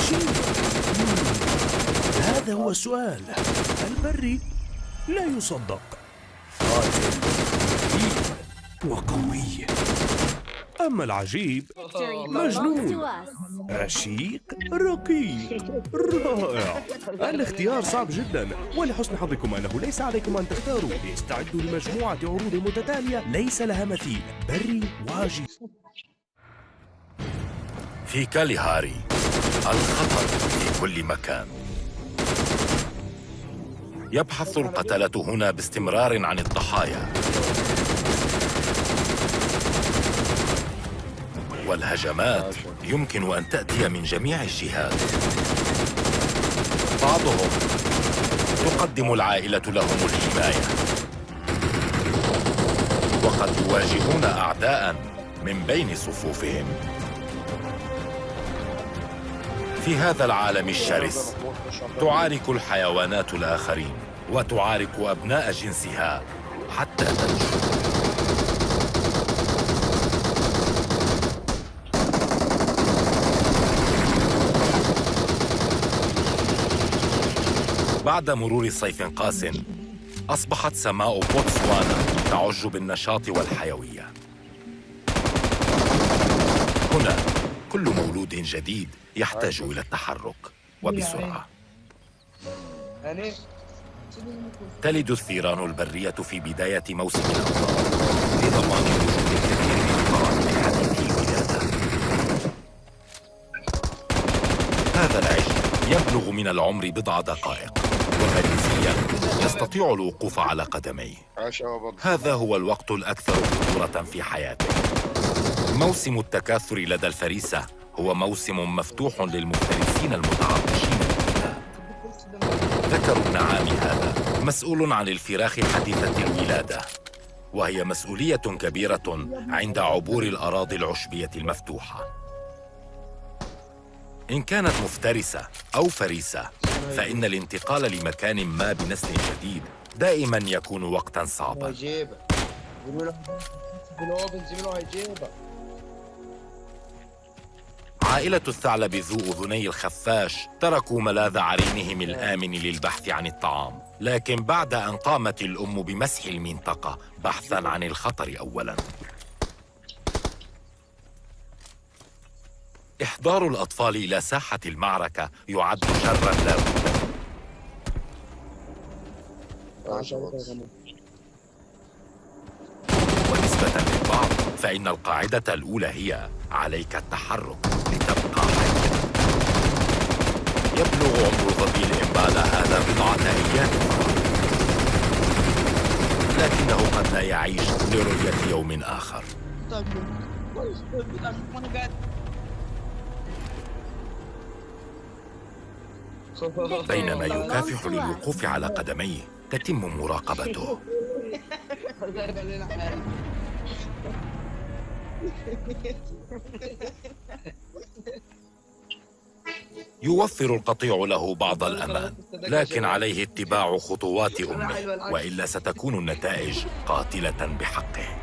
عجيب. هذا هو السؤال. البري لا يصدق، قاتل وقوي. أما العجيب مجنون، رشيق، رقيق، رائع. الاختيار صعب جدا، ولحسن حظكم أنه ليس عليكم أن تختاروا. استعدوا لمجموعة عروض متتالية ليس لها مثيل. بري واجي. في كاليهاري الخطر في كل مكان. يبحث القتلة هنا باستمرار عن الضحايا، والهجمات يمكن أن تأتي من جميع الجهات. بعضهم تقدم العائلة لهم الحماية، وقد يواجهون أعداء من بين صفوفهم. في هذا العالم الشرس تعارك الحيوانات الآخرين، وتعارك أبناء جنسها حتى تنجو. بعد مرور صيف قاس، أصبحت سماء بوتسوانا تعج بالنشاط والحيوية. هنا كل مولود جديد يحتاج إلى التحرك وبسرعة. تلد الثيران البرية في بداية موسم الأمطار لضمان وجود الكثير من القرائن حديثي الولادة. هذا العجل يبلغ من العمر بضع دقائق، وغريزياً يستطيع الوقوف على قدميه. هذا هو الوقت الأكثر خطورة في حياته. موسم التكاثر لدى الفريسة هو موسم مفتوح للمفترسين المتعطشين للبلاد. ذكر النعام هذا مسؤول عن الفراخ حديثة الولادة، وهي مسؤولية كبيرة عند عبور الأراضي العشبية المفتوحة. إن كانت مفترسة أو فريسة، فإن الانتقال لمكان ما بنسل جديد دائما يكون وقتا صعبا. عائلة الثعلب ذو أذني الخفاش تركوا ملاذ عرينهم الآمن للبحث عن الطعام، لكن بعد أن قامت الأم بمسح المنطقة بحثاً عن الخطر أولاً. إحضار الأطفال إلى ساحة المعركة يعد شراً لا بد. ونسبة للبعض فإن القاعدة الأولى هي: عليك التحرك لتبقى حياً. يبلغ عمر ظبي الإمبالا هذا بضعة أيام فقط، لكنه قد لا يعيش لرؤية يوم آخر. بينما يكافح للوقوف على قدميه تتم مراقبته. يوفر القطيع له بعض الأمان، لكن عليه اتباع خطوات أمه، وإلا ستكون النتائج قاتلة بحقه.